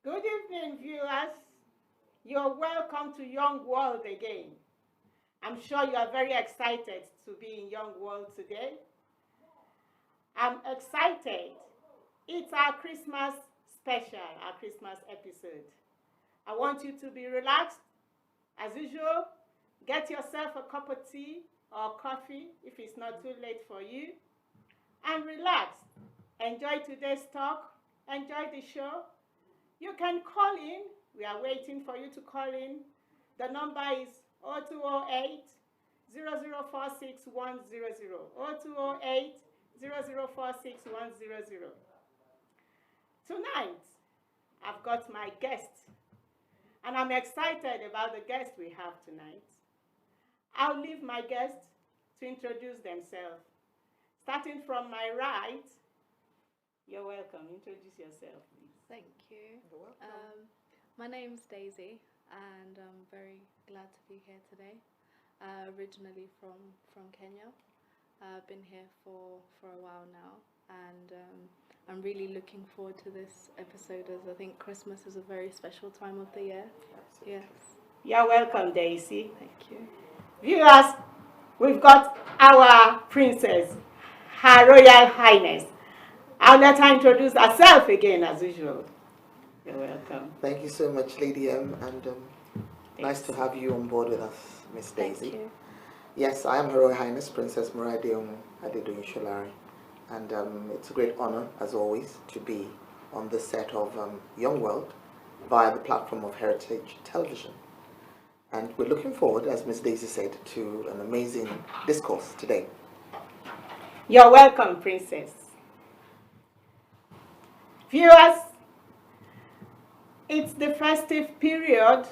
Good evening, viewers. You're welcome to Young World again. I'm sure you are very excited to be in Young World today. I'm excited. It's our Christmas special, our Christmas episode. I want you to be relaxed. As usual, get yourself a cup of tea or coffee if it's not too late for you. And relax. Enjoy today's talk. Enjoy the show. You can call in. We are waiting for you to call in. The number is 0208 0046 100. 0208 0046 100. Tonight, I've got my guest, and I'm excited about the guest we have tonight. I'll leave my guests to introduce themselves. Starting from my right, you're welcome. Introduce yourself, please. Thank you. You're welcome. My name's Daisy, and I'm very glad to be here today. Originally from Kenya. I've been here for a while now, and I'm really looking forward to this episode, as I think Christmas is a very special time of the year. Absolutely. Yes. You're welcome, Daisy. Thank you. Viewers, we've got our princess, Her Royal Highness. I'll let her introduce herself again, as usual. You're welcome. Thank you so much, Lady M, and nice to have you on board with us, Miss Daisy. Thank you. Yes, I am Her Royal Highness Princess Moradehun Adedoyin-Solarin, and it's a great honor, as always, to be on the set of Young World via the platform of Heritage Television. And we're looking forward, as Miss Daisy said, to an amazing discourse today. You're welcome, princess. Viewers, it's the festive period.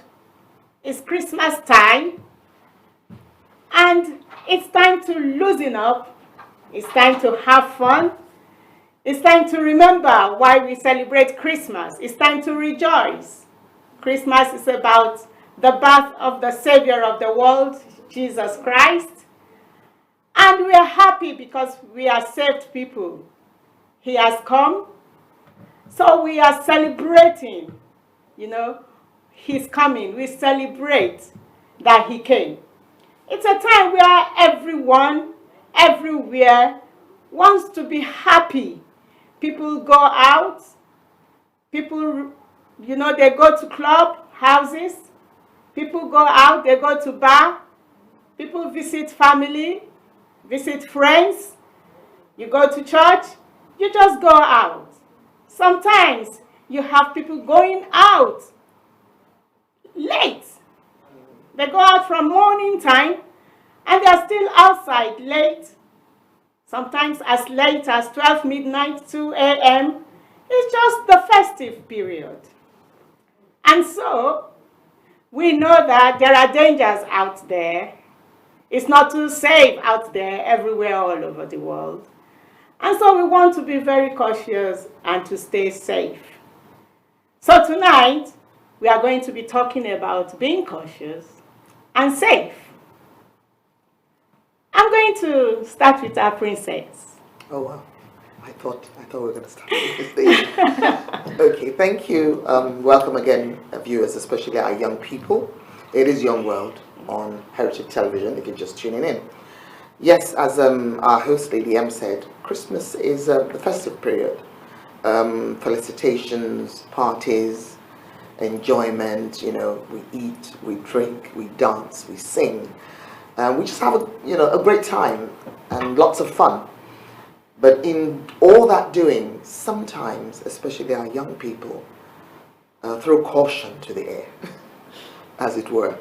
It's Christmas time. And it's time to loosen up. It's time to have fun. It's time to remember why we celebrate Christmas. It's time to rejoice. Christmas is about the birth of the Savior of the world, Jesus Christ. And we are happy because we are saved people. He has come. So we are celebrating, His coming. We celebrate that He came. It's a time where everyone, everywhere, wants to be happy. People go out. People, they go to club houses. People go out, they go to bar. People visit family, visit friends. You go to church, you just go out. Sometimes you have people going out late. They go out from morning time and they're still outside late. Sometimes as late as 12 midnight, 2 a.m. It's just the festive period. And so we know that there are dangers out there. It's not too safe out there everywhere all over the world. And so we want to be very cautious and to stay safe. So tonight, we are going to be talking about being cautious and safe. I'm going to start with our princess. Oh, wow. I thought we were going to start with this thing. Okay, thank you. Welcome again, viewers, especially our young people. It is Young World on Heritage Television, if you're just tuning in. Yes, as our host, Lady M, said, Christmas is the festive period. Felicitations, parties, enjoyment, we eat, we drink, we dance, we sing. We just have a great time and lots of fun. But in all that doing, sometimes, especially our young people, throw caution to the air, as it were,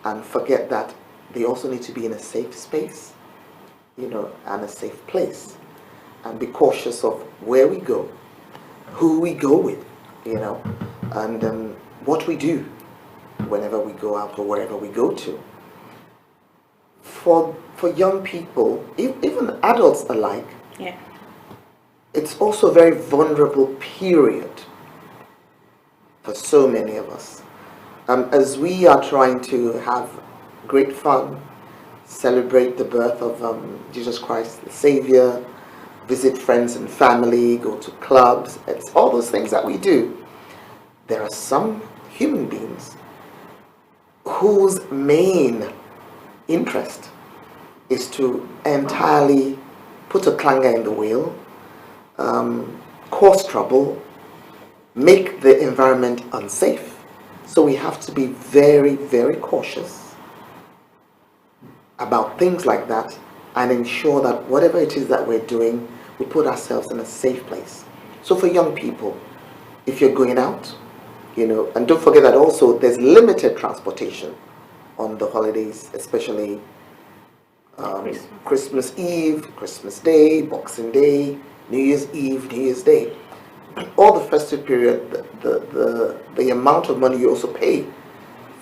and forget that they also need to be in a safe space, and a safe place, and be cautious of where we go, who we go with, and what we do whenever we go out or wherever we go to. For young people, even adults alike, Yeah. it's also a very vulnerable period for so many of us. As we are trying to have great fun, celebrate the birth of Jesus Christ, the Savior, visit friends and family, go to clubs, it's all those things that we do. there are some human beings whose main interest is to entirely put a clanger in the wheel, cause trouble, make the environment unsafe. So we have to be very, very cautious about things like that and ensure that whatever it is that we're doing, we put ourselves in a safe place. So for young people, if you're going out, and don't forget that also there's limited transportation on the holidays, especially Christmas Eve, Christmas Day, Boxing Day, New Year's Eve, New Year's Day. All the festive period, the amount of money you also pay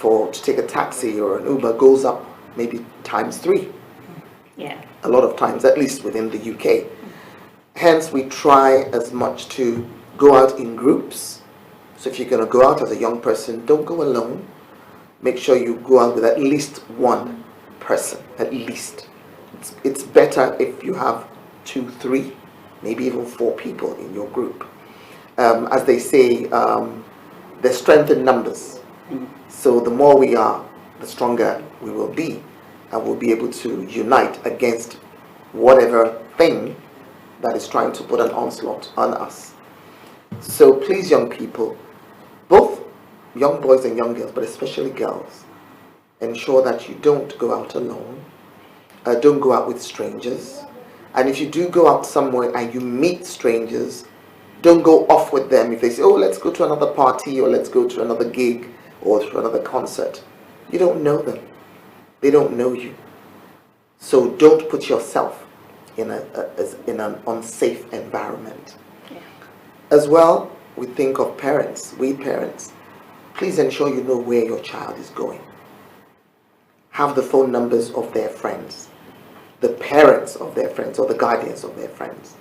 to take a taxi or an Uber goes up maybe times 3. Yeah. A lot of times, at least within the UK. Hence, we try as much to go out in groups. So if you're going to go out as a young person, don't go alone. Make sure you go out with at least one person, at least. It's better if you have 2, 3, maybe even 4 people in your group. As they say, there's strength in numbers. So the more we are, the stronger we will be, and we'll be able to unite against whatever thing that is trying to put an onslaught on us. So please, young people, both young boys and young girls, but especially girls, ensure that you don't go out alone, don't go out with strangers, and if you do go out somewhere and you meet strangers, don't go off with them if they say, oh, let's go to another party, or let's go to another gig, or to another concert. You don't know them. They don't know you. So don't put yourself in an unsafe environment. Yeah. As well, we think of parents, please ensure you know where your child is going. Have the phone numbers of their friends, the parents of their friends, or the guardians of their friends.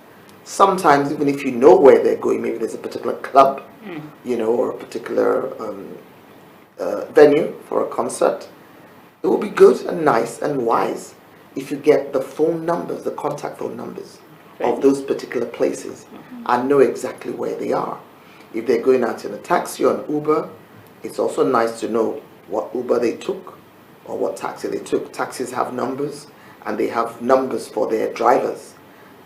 Sometimes, even if you know where they're going, maybe there's a particular club, or a particular venue for a concert, it will be good and nice and wise if you get the phone numbers, the contact phone numbers of those particular places and know exactly where they are. If they're going out in a taxi or an Uber, it's also nice to know what Uber they took or what taxi they took. Taxis have numbers, and they have numbers for their drivers.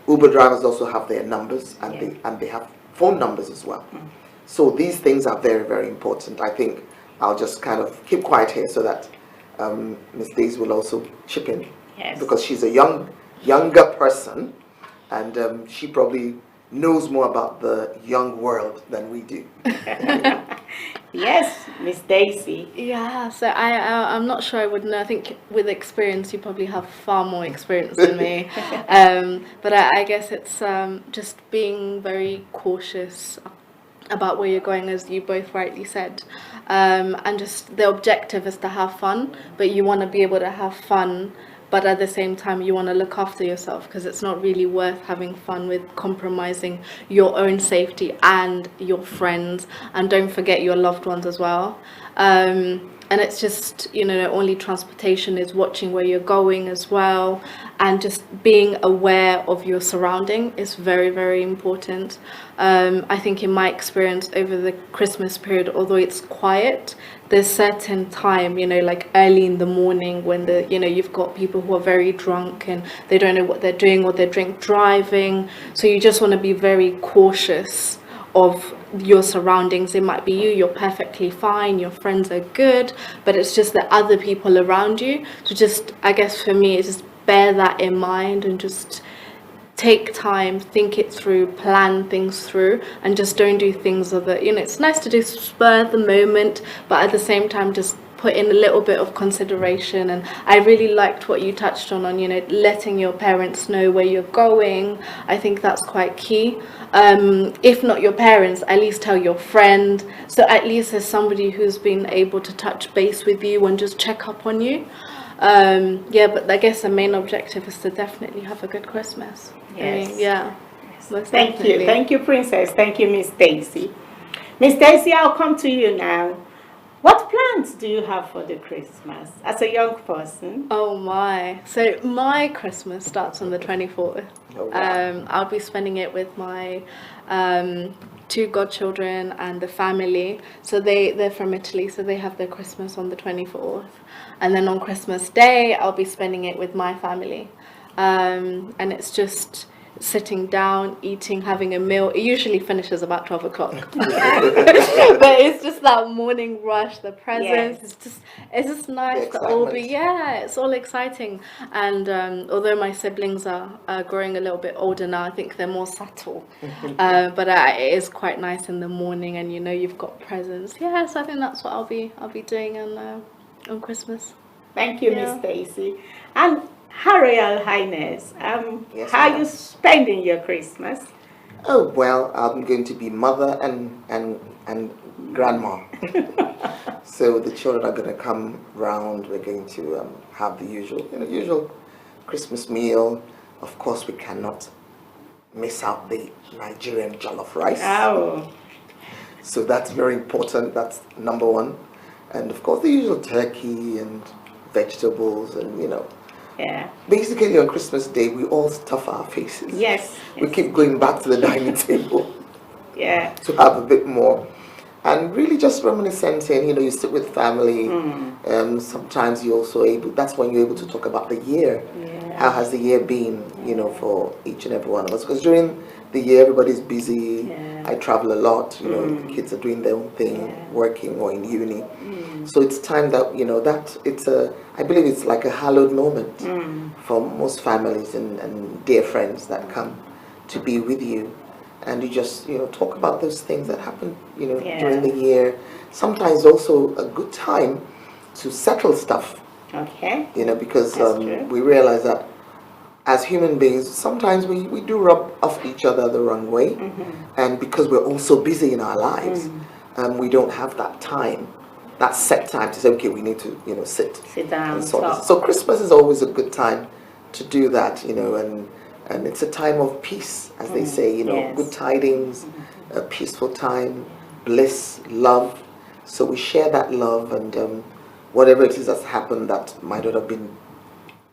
Uber drivers also have their numbers, and they have phone numbers as well. So these things are very, very important. I think I'll just kind of keep quiet here so that Miss Daisy will also chip in, because she's a younger person, and she probably knows more about the young world than we do. Yes, Miss Daisy. Yeah, so I'm not sure I would know. I think with experience, you probably have far more experience than me. But I guess it's just being very cautious about where you're going, as you both rightly said. And just the objective is to have fun, but you want to be able to have fun, but at the same time you want to look after yourself, because it's not really worth having fun with compromising your own safety and your friends, and don't forget your loved ones as well. And it's just, only transportation is watching where you're going as well, and just being aware of your surrounding is very, very important. I think in my experience over the Christmas period, although it's quiet, there's certain time, like early in the morning when you've got people who are very drunk and they don't know what they're doing, or they're drink driving. So you just want to be very cautious of your surroundings. It might be you're perfectly fine, your friends are good, but it's just the other people around you. So just, I guess for me, it's just bear that in mind and just take time, think it through, plan things through, and just don't do things of it. It's nice to do spur of the moment, but at the same time just put in a little bit of consideration. And I really liked what you touched on letting your parents know where you're going. I think that's quite key. If not your parents, at least tell your friend, so at least there's somebody who's been able to touch base with you and just check up on you. But I guess the main objective is to definitely have a good Christmas. Yes. Most Thank definitely. you, Princess. Thank you, Miss Daisy. Miss Daisy, I'll come to you now. What plans do you have for the Christmas as a young person? Oh my. So my Christmas starts on the 24th. Oh, wow. I'll be spending it with my two godchildren and the family. So they're from Italy, so they have their Christmas on the 24th. And then on Christmas Day, I'll be spending it with my family. And it's just sitting down, eating, having a meal. It usually finishes about 12 o'clock. But it's just that morning rush, the presents. Yes. It's just nice to all be, it's all exciting. And although my siblings are growing a little bit older now, I think they're more subtle. But it is quite nice in the morning, and you've got presents. Yeah, so I think that's what I'll be doing on Christmas. Thank you, Yeah. Miss Stacy. And Her Royal Highness, Yes, how are ma'am. you spending your Christmas? Oh, well, I'm going to be mother and grandma. So the children are going to come round. We're going to have the usual Christmas meal. Of course, we cannot miss out the Nigerian jollof rice. Oh, So that's very important. That's number one. And of course, the usual turkey and vegetables and, yeah. Basically, on Christmas Day, we all stuff our faces. Yes. We keep going back to the dining table Yeah. to have a bit more. And really just reminiscing, you sit with family. Sometimes you also that's when you're able to talk about the year. Yeah. How has the year been, for each and every one of us? Because during the year, everybody's busy. Yeah. I travel a lot, the kids are doing their own thing, working or in uni. So it's time that, I believe it's like a hallowed moment for most families and dear friends that come to be with you. And you just, talk about those things that happened, during the year. Sometimes also a good time to settle stuff, Okay. because That's true. we realize that as human beings, sometimes we do rub off each other the wrong way. And because we're all so busy in our lives, we don't have that time, that set time to say, okay, we need to, Sit down and and sort talk. this. So Christmas is always a good time to do that, and it's a time of peace, as they say, Yes. good tidings, a peaceful time, bliss, love. So we share that love, and whatever it is that's happened that might not have been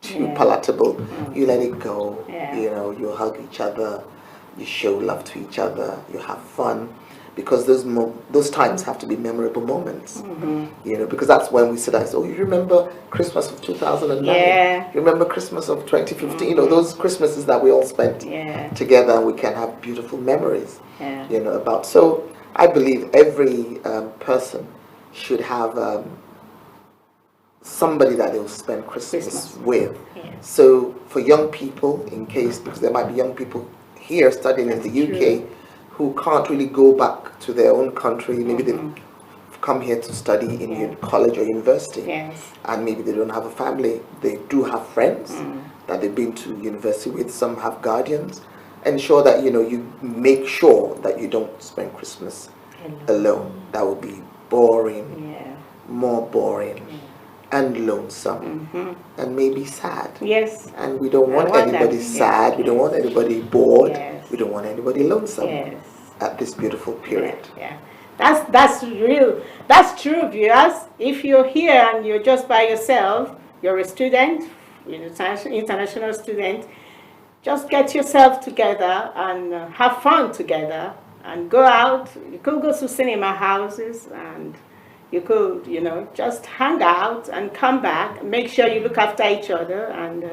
too palatable, you let it go. Yeah. You hug each other, you show love to each other, you have fun, because those times have to be memorable moments. Because that's when we sit and say, oh, you remember Christmas of 2009? Yeah. You remember Christmas of 2015? Those Christmases that we all spent Yeah. together, and we can have beautiful memories. Yeah. About. So I believe every person should have somebody that they'll spend Christmas with. Yes. So for young people, because there might be young people here studying in the UK who can't really go back to their own country, maybe they've come here to study in college or university, Yes. and maybe they don't have a family. They do have friends that they've been to university with. Some have guardians. Ensure that you make sure that you don't spend Christmas alone. That would be boring, Yeah. more boring, and lonesome, and maybe sad. Yes. And we don't want want that. anybody Yes. sad. We don't want anybody bored. Yes. We don't want anybody lonesome Yes. at this beautiful period. Yeah. That's real. That's true, viewers. If you're here and you're just by yourself, you're a student, international student, just get yourself together and have fun together and go out. You could go to cinema houses and you could, just hang out and come back. Make sure you look after each other, and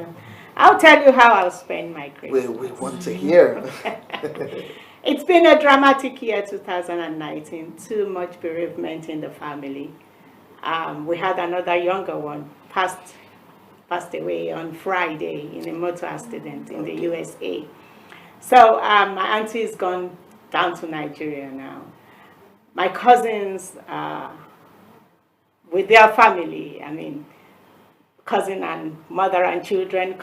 I'll tell you how I'll spend my Christmas. We want to hear. It's been a dramatic year, 2019. Too much bereavement in the family. We had another younger one passed away on Friday in a motor accident in the USA. So my auntie is gone down to Nigeria now. My cousins, with their family, cousin and mother and children,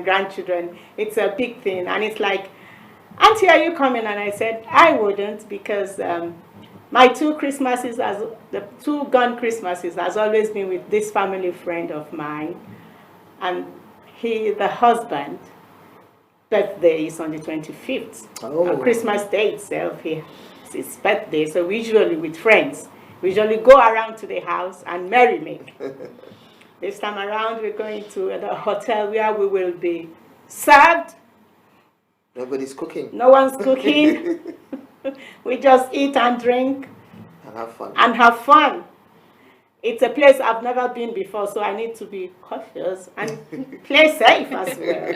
grandchildren, it's a big thing. And it's like, auntie, are you coming? And I said, I wouldn't, because my two gone Christmases has always been with this family friend of mine. And the husband, birthday is on the 25th. Oh. On Christmas Day itself, it's his birthday. So we usually with friends, We usually go around to the house and merry-make. This time around, we're going to the hotel where we will be served. Nobody's cooking. No one's cooking. We just eat and drink. And have fun. And have fun. It's a place I've never been before, so I need to be cautious and play safe as well.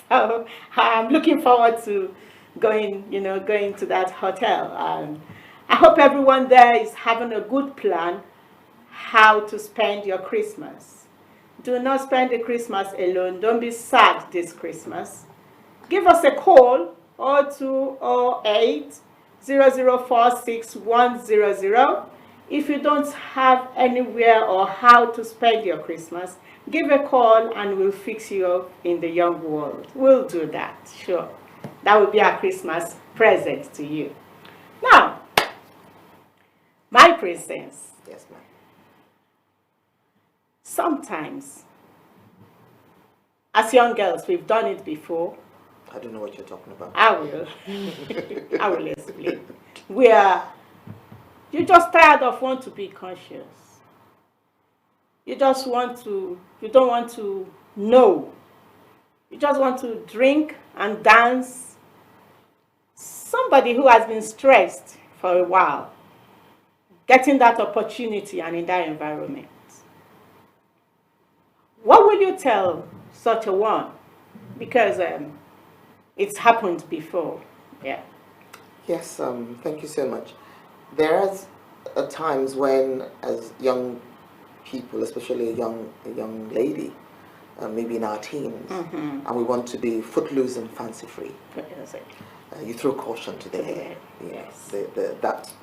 So I'm looking forward to going to that hotel. I hope everyone there is having a good plan how to spend your Christmas. Do not spend the Christmas alone. Don't be sad this Christmas. Give us a call, 0208 0046 If you don't have anywhere or how to spend your Christmas, give a call and we'll fix you up in the young world. We'll do that, sure. That will be our Christmas present to you. Now, my princess. Yes, ma'am. Sometimes, as young girls, we've done it before. I don't know what you're talking about. I will. I will explain. You're just tired of want to be conscious. You don't want to know. You just want to drink and dance. Somebody who has been stressed for a while, getting that opportunity and in that environment. What will you tell such a one? Because it's happened before. Yeah. Yes, thank you so much. There's times when, as young people, especially a young lady, maybe in our teens, and we want to be footloose and fancy-free. You throw caution to the air. Yes. That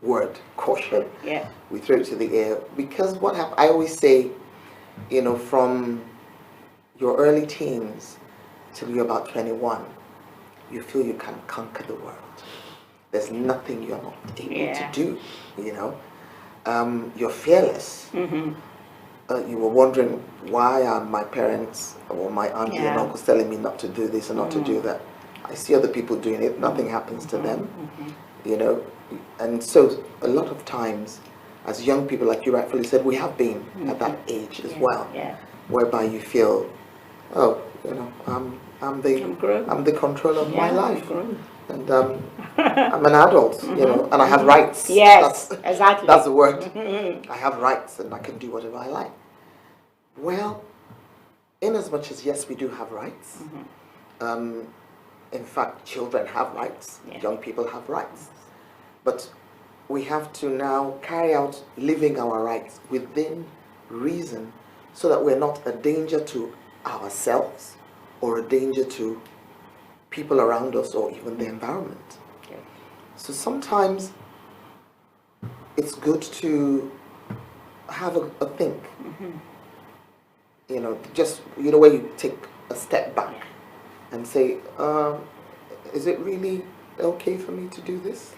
word, caution. Yeah. We throw it to the air because what happens? I always say, from your early teens till you're about 21, you feel you can conquer the world. There's nothing you're not able to do, You're fearless. You were wondering, why are my parents or my auntie and uncles telling me not to do this and not to do that? I see other people doing it, nothing happens to them, And so a lot of times, as young people, like you rightfully said, we have been at that age as well, whereby you feel, I'm the control of my life, and I'm an adult, and I have rights. Yes, exactly. That's the word. I have rights, and I can do whatever I like. Well, in as much as yes, we do have rights. In fact, children have rights. Young people have rights, but we have to now carry out living our rights within reason, so that we're not a danger to ourselves or a danger to people around us or even the environment. So sometimes it's good to have a think. Just where you take a step back and say, is it really okay for me to do this?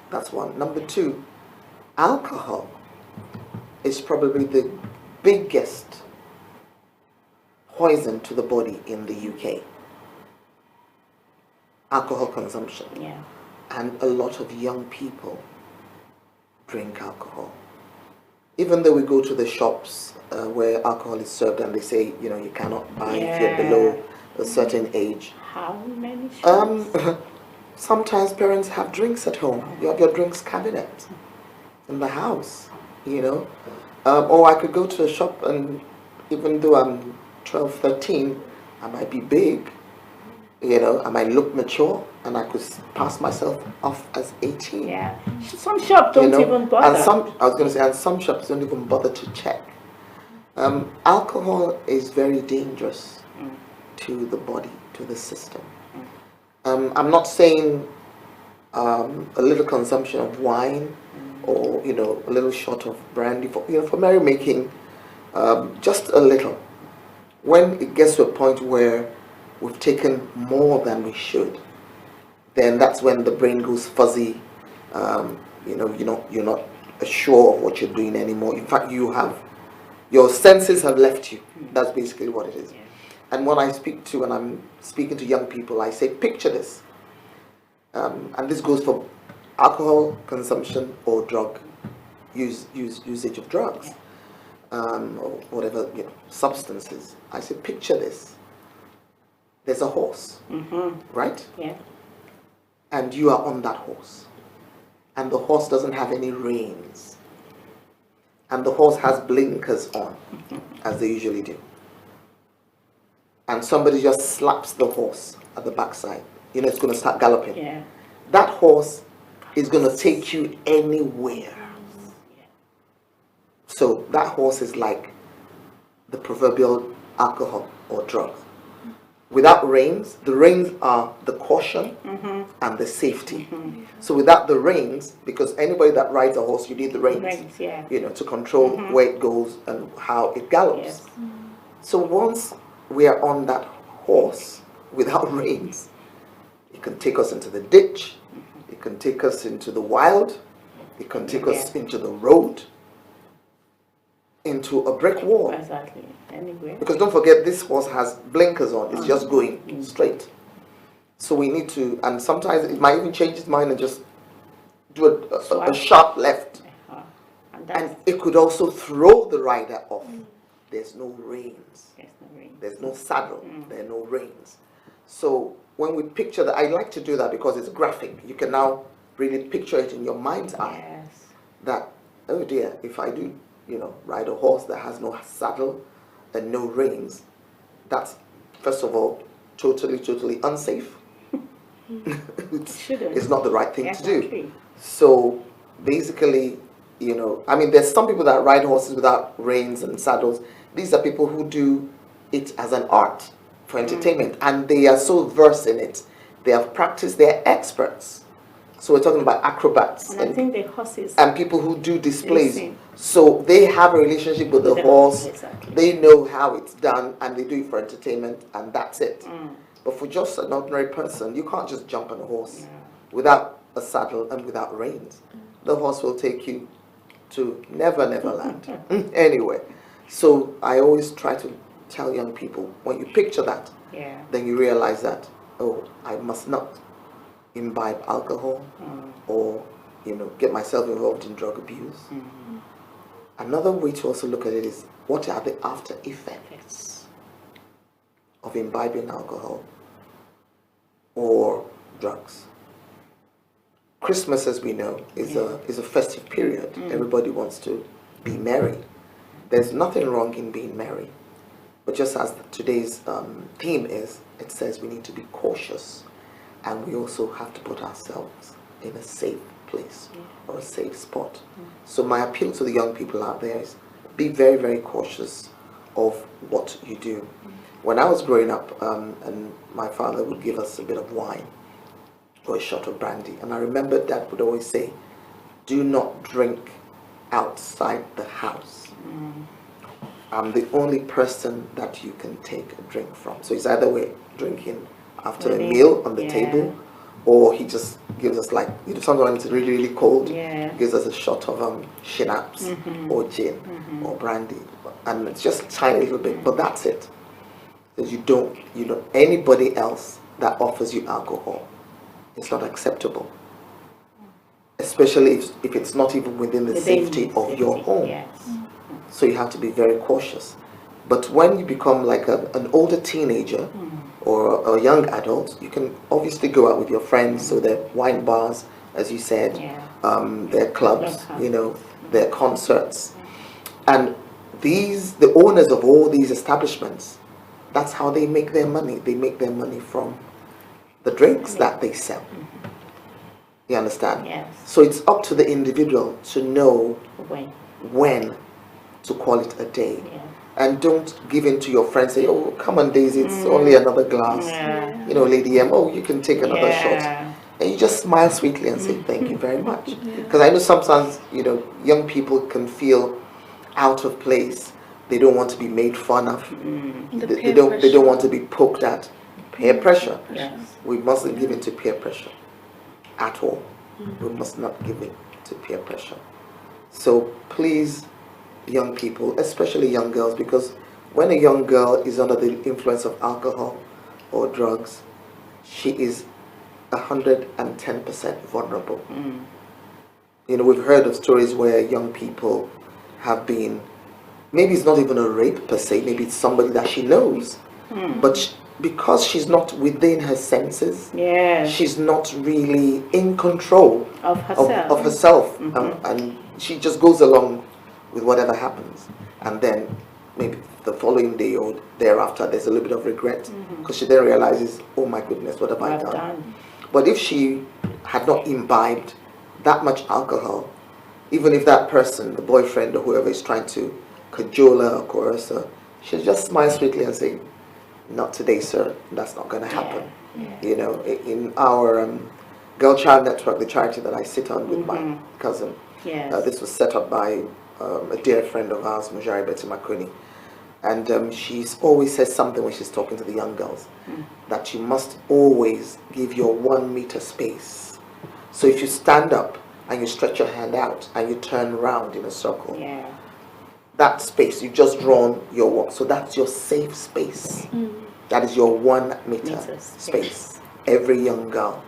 That's one. Number two, alcohol is probably the biggest poison to the body in the UK. Alcohol consumption. And a lot of young people drink alcohol. Even though we go to the shops where alcohol is served and they say, you cannot buy if you're below a certain age. How many shops? Sometimes parents have drinks at home. You have your drinks cabinet in the house, Or I could go to a shop and even though I'm 12, 13, I might be big, I might look mature, and I could pass myself off as 18. Yeah. Some shops don't even bother. And some shops don't even bother to check. Alcohol is very dangerous to the body, to the system. I'm not saying a little consumption of wine or a little shot of brandy for merrymaking, just a little. When it gets to a point where we've taken more than we should, then that's when the brain goes fuzzy. You're not sure of what you're doing anymore. In fact, your senses have left you. That's basically what it is. And when I'm speaking to young people, I say, picture this. And this goes for alcohol consumption or usage of drugs, or whatever, substances. I say, picture this. There's a horse, right? Yeah. And you are on that horse. And the horse doesn't have any reins. And the horse has blinkers on, as they usually do. And somebody just slaps the horse at the backside. It's going to start galloping. Yeah. That horse is going to take you anywhere. So that horse is like the proverbial alcohol or drug. Without reins, the reins are the caution and the safety. So without the reins, because anybody that rides a horse, you need the reins, to control where it goes and how it gallops. Yes. So once we are on that horse without reins, it can take us into the ditch, it can take us into the wild, it can take us into the road, into a brick wall. Exactly. Anyway. Because don't forget, this horse has blinkers on. It's just going straight. So we need to, and sometimes it might even change its mind and just do a sharp left. And it could also throw the rider off. There's no reins. There's no saddle. There are no reins. So when we picture that, I like to do that because it's graphic. You can now really picture it in your mind's eye. Yes. That, oh dear, if I do, ride a horse that has no saddle and no reins, that's, first of all, totally unsafe. It's not the right thing to do. So basically, there's some people that ride horses without reins and saddles. These are people who do it as an art for entertainment, and they are so versed in it. They have practiced, they're experts. So we're talking about acrobats. And I think the horses. And people who do displays. So they have a relationship with the horse. Exactly. They know how it's done, and they do it for entertainment, and that's it. But for just an ordinary person, you can't just jump on a horse without a saddle and without reins. The horse will take you to never land. Anyway, so I always try to tell young people, when you picture that, then you realize that, oh, I must not imbibe alcohol or get myself involved in drug abuse. Another way to also look at it is, what are the after effects of imbibing alcohol or drugs? Christmas, as we know, is a festive period. Everybody wants to be merry. There's nothing wrong in being merry, but just as today's theme is, it says we need to be cautious. And we also have to put ourselves in a safe place or a safe spot. So my appeal to the young people out there is, be very, very cautious of what you do. When I was growing up, and my father would give us a bit of wine or a shot of brandy, and I remember Dad would always say, do not drink outside the house. I'm the only person that you can take a drink from. So it's either we're drinking after a meal on the table, or he just gives us, like, sometimes when it's really, really cold, gives us a shot of schnapps or gin or brandy, and it's just a tiny little bit, but that's it. Because you don't, anybody else that offers you alcohol, it's not acceptable, especially if it's not even within the safety of your home. So you have to be very cautious. But when you become like an older teenager or a young adult, you can obviously go out with your friends. So there are wine bars, as you said, there are clubs, there are concerts. And the owners of all these establishments, that's how they make their money. They make their money from the drinks that they sell. You understand? Yes. So it's up to the individual to know when to call it a day. And don't give in to your friends, say, oh, come on, Daisy, it's only another glass. Lady M, oh, you can take another shot. And you just smile sweetly and say, thank you very much. Because I know sometimes, young people can feel out of place. They don't want to be made fun of. They don't want to be poked at. Peer pressure. We mustn't give in to peer pressure at all. We must not give in to peer pressure. So please, young people, especially young girls, because when a young girl is under the influence of alcohol or drugs, she is 110% vulnerable. You know, we've heard of stories where young people have been, maybe it's not even a rape per se, maybe it's somebody that she knows, but because she's not within her senses, she's not really in control of herself, of herself, and she just goes along with whatever happens, and then maybe the following day or thereafter there's a little bit of regret because she then realizes, oh my goodness, what have I done? But if she had not imbibed that much alcohol, even if that person, the boyfriend or whoever, is trying to cajole her or coerce her, she'll just smile sweetly and say, not today, sir, that's not going to happen. You know, in our Girl Child Network, the charity that I sit on with my cousin, this was set up by a dear friend of ours, Mujari Betty Makuni. And she always says something when she's talking to the young girls, that you must always give your 1 meter space. So if you stand up and you stretch your hand out and you turn around in a circle, that space, you've just drawn your wall. So that's your safe space. That is your 1 meter space. Every young girl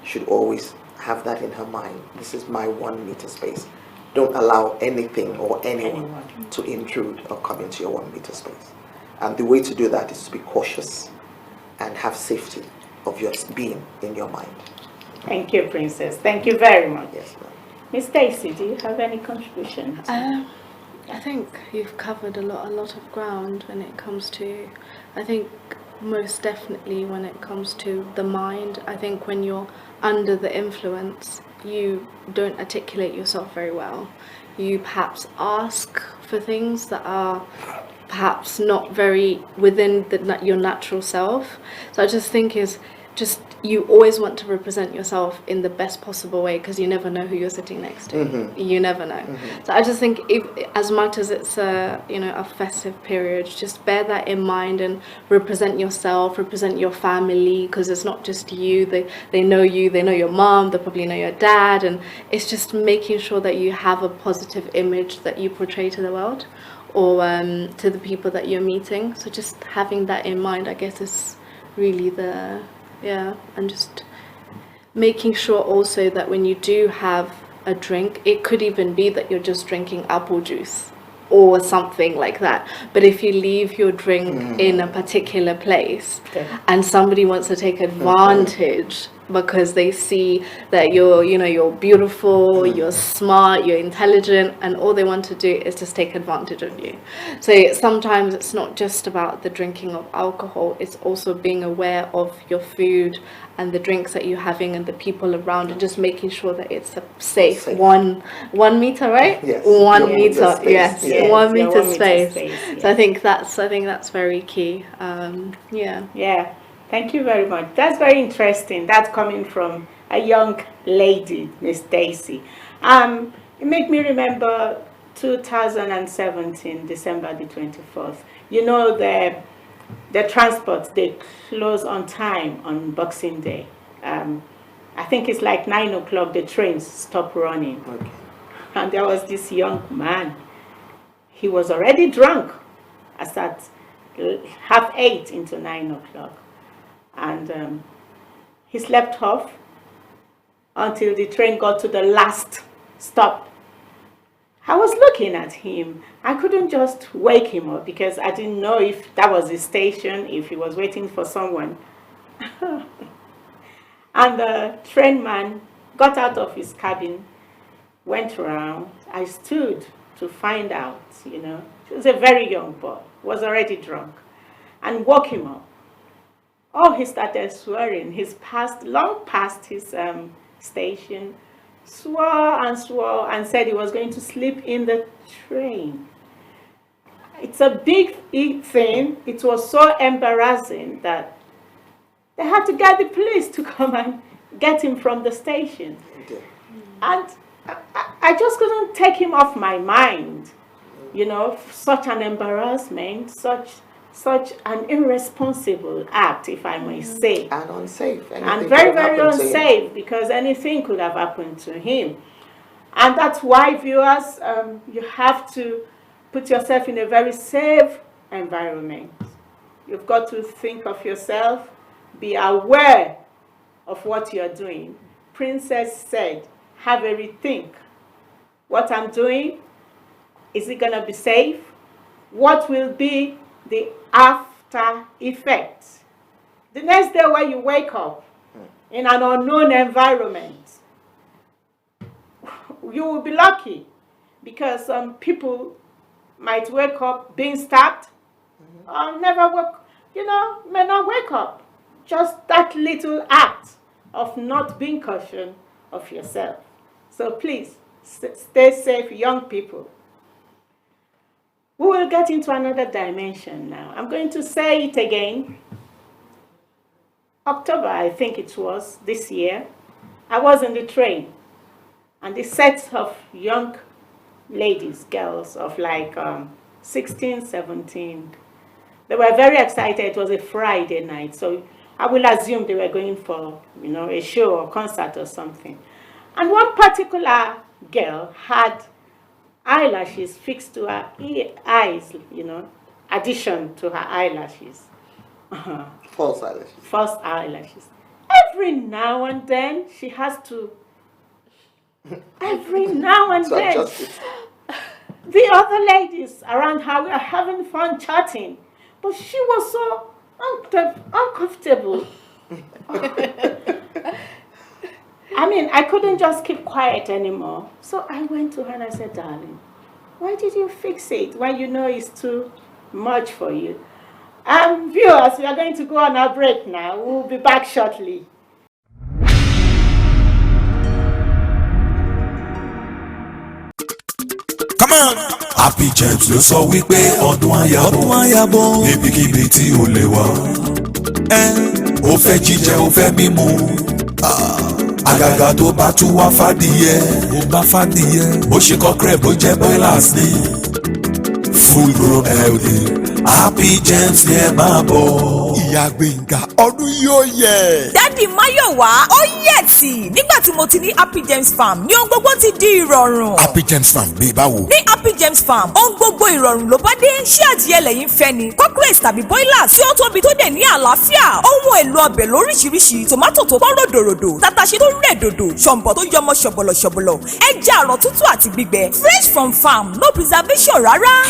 should always have that in her mind. This is my 1 meter space. Don't allow anything or anyone to intrude or come into your 1 meter space. And the way to do that is to be cautious and have safety of your being in your mind. Thank you, Princess. Thank you very much. Yes, ma'am. Miss Dece, do you have any contributions? I think you've covered a lot of ground when it comes to, I think most definitely when it comes to the mind. I think when you're under the influence, you don't articulate yourself very well. You perhaps ask for things that are perhaps not very within your natural self. So I just think you always want to represent yourself in the best possible way, because you never know who you're sitting next to. You never know. So I just think, if, as much as it's a festive period, just bear that in mind and represent yourself, represent your family, because it's not just you. They know you, they know your mom, they probably know your dad, and it's just making sure that you have a positive image that you portray to the world, or to the people that you're meeting. So just having that in mind, I guess, is really and just making sure also that when you do have a drink, it could even be that you're just drinking apple juice or something like that, but if you leave your drink in a particular place and somebody wants to take advantage because they see that you're beautiful, you're smart, you're intelligent, and all they want to do is just take advantage of you. So sometimes it's not just about the drinking of alcohol, it's also being aware of your food and the drinks that you're having and the people around, and just making sure that it's a safe. 1 meter, right? Yes. 1 meter, yes. 1 meter space. Yes. So I think that's very key. Thank you very much. That's very interesting. That's coming from a young lady, Miss Dece. It made me remember 2017, December the 24th. You know, the transports, they close on time on Boxing Day. I think it's like 9 o'clock, the trains stop running. Okay. And there was this young man. He was already drunk as at 7:30 into 9 o'clock. And he slept off until the train got to the last stop. I was looking at him. I couldn't just wake him up because I didn't know if that was the station, if he was waiting for someone. And the train man got out of his cabin, went around. I stood to find out, he was a very young boy, was already drunk, and woke him up. Oh, he started swearing. He's long past his station, swore and said he was going to sleep in the train. It's a big thing. It was so embarrassing that they had to get the police to come and get him from the station. Okay. And I just couldn't take him off my mind. Such an embarrassment, such an irresponsible act, if I may say. And unsafe. And very, very unsafe, because anything could have happened to him. And that's why, viewers, you have to put yourself in a very safe environment. You've got to think of yourself, be aware of what you're doing, Princess said, have a rethink. What I'm doing, is it going to be safe? What will be the after effects? The next day when you wake up in an unknown environment, you will be lucky, because some people might wake up being stabbed, or may not wake up. Just that little act of not being cautious of yourself. So please, stay safe, young people. We will get into another dimension now. I'm going to say it again. October, I think it was, this year, I was in the train, and this set of young ladies, girls of like 16, 17, they were very excited. It was a Friday night, so I will assume they were going for, a show or concert or something. And one particular girl had eyelashes fixed to her eyes, addition to her eyelashes. False eyelashes. False eyelashes. Every now and then, she has to, every now and So then, adjust it. the other ladies around her were having fun chatting, but she was so uncomfortable. I mean, I couldn't just keep quiet anymore. So I went to her and I said, darling, why did you fix it when you know it's too much for you? Viewers, we are going to go on our break now. We'll be back shortly. Come on. Happy James ló sọ wípé ọdún àyàbọ̀ níbikíbi tí ó lè wà. Ó fẹ́ jíjẹ ó fẹ́ mímu. Àgàgà tó bá tún wá fàdìyẹ. Bó ṣe kọ́kẹ́rẹ́ bó jẹ́ boilers ni. Full grown healthy. Happy James ni ẹ máa bọ̀. Ìyá Gbénga ọdún yóò yẹ. Dádì Máyọ̀wá ó yẹ̀ tì nígbà tí mo ti ní Happy James Farm ní ohun gbogbo ti di ìrọ̀rùn. Happy James Farm bí báwo. Ní Happy James Farm ohun gbogbo ìrọ̀rùn ló bá dé. Ṣé adìyẹ lẹ́yìn fẹ́ ni cockerel tàbí boilers tí ó tóbi tó dẹ̀ ní àlàáfíà. Ohun èlò ọbẹ̀ lóríṣiríṣi, tòmátò tó pọ́n ròdòròdò, tàtàṣé tó rẹ̀ dòdò, ṣọ̀m̀bọ̀ tó yọmọ ṣọ̀bọ̀lọ̀ṣọ̀bọ̀lọ̀, ẹja àrọ̀ tútù àti gbígbẹ, fresh from farm, no preservation rárá.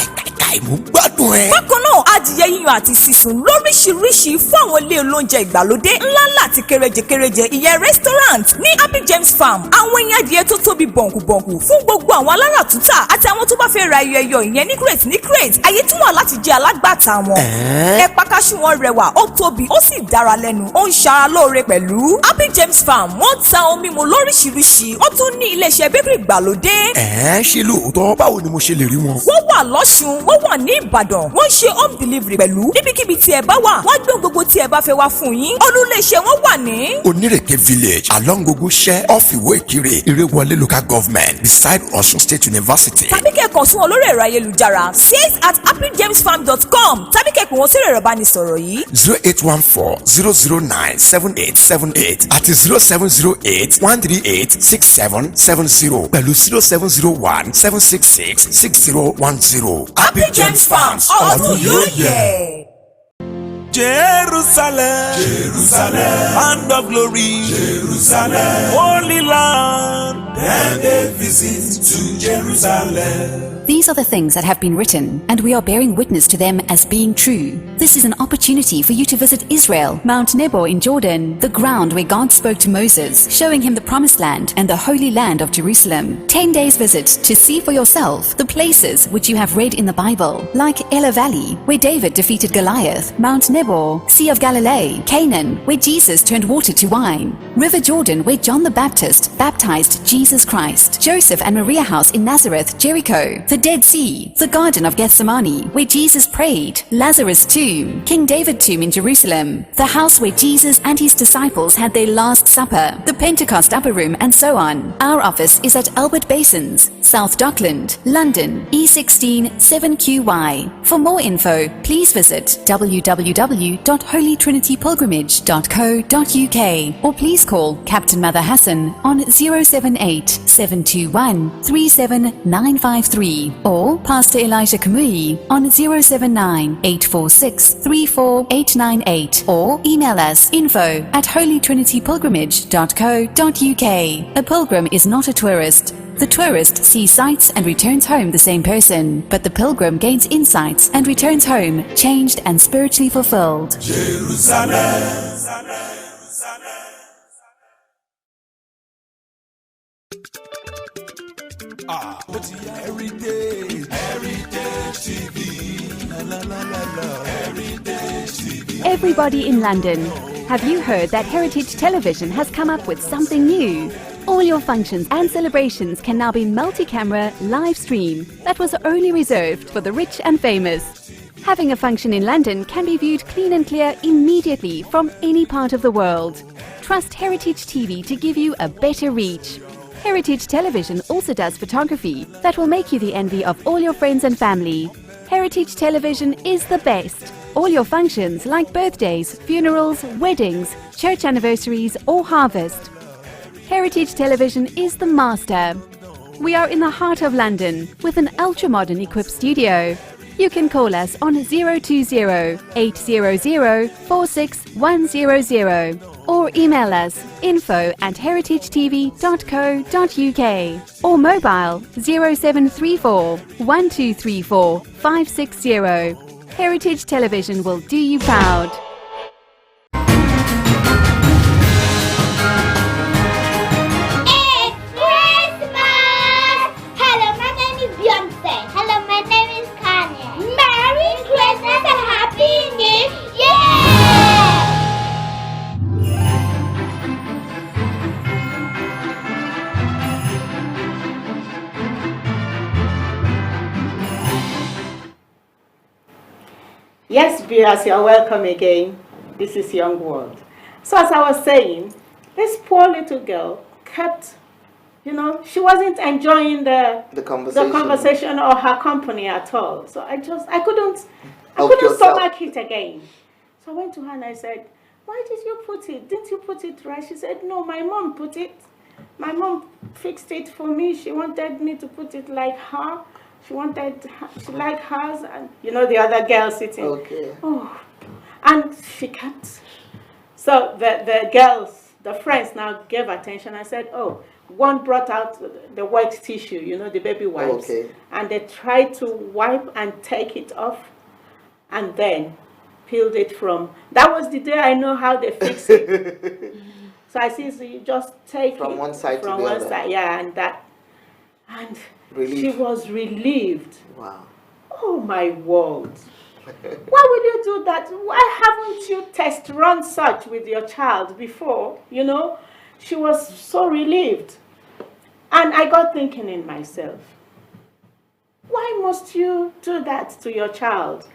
Mo gbádùn ẹ. Bákan náà adìyẹ yíyan àti sísun lóríṣiríṣi fún àwọn ilé olóúnjẹ ìgbàlódé ńláńlá àti kéréje ìyẹn restaurant ní Happy James Farm. Àwọn ẹyin adìyẹ tó tóbi bọ̀ǹkùbọ̀ǹkù fún gbogbo àwọn aláràtúntà àti àwọn tó bá fẹ́ ra ẹyọ ìyẹn ní crate. Àyè tí wà láti jẹ alágbàtà wọn. Ẹ̀pà kaṣú wọn rẹwà, ó tóbi, ó sì dára lẹ́nu, ó ń ṣara lóore pẹ̀lú. Happy James Farm wọ́n ta ohun mímu lóríṣiríṣi, ó tún ní iléeṣẹ́ bakery ìgbàlódé. Ṣé lóòótọ́ báwo ni mo ṣe lè rí wọn? Wọ́n wà lọ́ṣun, wọ́n wà ní Ìbàdàn, wọ́n ṣe home delivery pẹ̀lú níbikíbi tí ẹ bá wà, wọ́n gbé gbogbo tí ẹ bá fẹ́ wá fún yín. Olú-iléeṣẹ́ wọn wà ní Onírèké village along Ogúnṣẹ́ off Ìwó Ìkirè Ìrèwọlé local government beside Ọ̀ṣun State University. Tàbí kẹ́kọ̀ọ́ sí wọn lórí ẹ̀rọ ayélujára sales@happyjamesfarm.com tàbí kẹ́kọ̀ọ́ wọn sí ẹ̀rọ ìbánisọ̀rọ̀ yìí 08140097878 àti 0708-138-6770 pẹ̀lú 0701-766-6010. Happy James Farm ọdún yóò yẹ. Jerusalem, land of glory, Jerusalem, holy land, and a visit to Jerusalem. These are the things that have been written, and we are bearing witness to them as being true. This is an opportunity for you to visit Israel, Mount Nebo in Jordan, the ground where God spoke to Moses, showing him the promised land and the holy land of Jerusalem. 10 days visit to see for yourself the places which you have read in the Bible, like Elah Valley, where David defeated Goliath, Mount Nebo, Sea of Galilee, Canaan, where Jesus turned water to wine, River Jordan, where John the Baptist baptized Jesus Christ, Joseph and Maria House in Nazareth, Jericho, the Dead Sea, the Garden of Gethsemane, where Jesus prayed, Lazarus' tomb, King David tomb in Jerusalem, the house where Jesus and his disciples had their Last Supper, the Pentecost Upper Room, and so on. Our office is at Albert Basins, South Dockland, London, E16 7QY. For more info, please visit www.holytrinitypilgrimage.co.uk or please call Captain Mother Hassan on 078 721 37953. free. Or Pastor Elijah Kamui on 079 846 34898 or email us info@holytrinitypilgrimage.co.uk. A pilgrim is not a tourist. The tourist sees sights and returns home the same person, but the pilgrim gains insights and returns home changed and spiritually fulfilled. Jerusalem. Heritage TV. Heritage TV. Everybody in London, have you heard that Heritage Television has come up with something new? All your functions and celebrations can now be multi-camera live stream. That was only reserved for the rich and famous. Having a function in London can be viewed clean and clear immediately from any part of the world. Trust Heritage TV to give you a better reach. Heritage Television also does photography that will make you the envy of all your friends and family. Heritage Television is the best. All your functions like birthdays, funerals, weddings, church anniversaries or harvest. Heritage Television is the master. We are in the heart of London with an ultra-modern equipped studio. You can call us on 020 800 46100 or email us info@heritagetv.co.uk or mobile 0734 1234 560. Heritage Television will do you proud. Yes, viewers, you're welcome again. This is Young World. So as I was saying, this poor little girl kept, she wasn't enjoying the conversation or her company at all. So I couldn't stomach it again. So I went to her and I said, why did you put it? Didn't you put it right? She said, no, my mom put it. My mom fixed it for me. She wanted me to put it like her. She liked hers, and the other girl sitting. Okay. Oh, and she kept. So the girls, the friends now gave attention. I said, oh, one brought out the white tissue, the baby wipes. Okay. And they tried to wipe and take it off, and then peeled it from. That was the day I know how they fix it. So I see, so you just take from it one side from to the one other. side, yeah, and Relief. she was relieved. Wow. Oh my word. Why will you do that? Why haven't you test run such with your child before? She was so relieved. And I got thinking in myself, why must you do that to your child?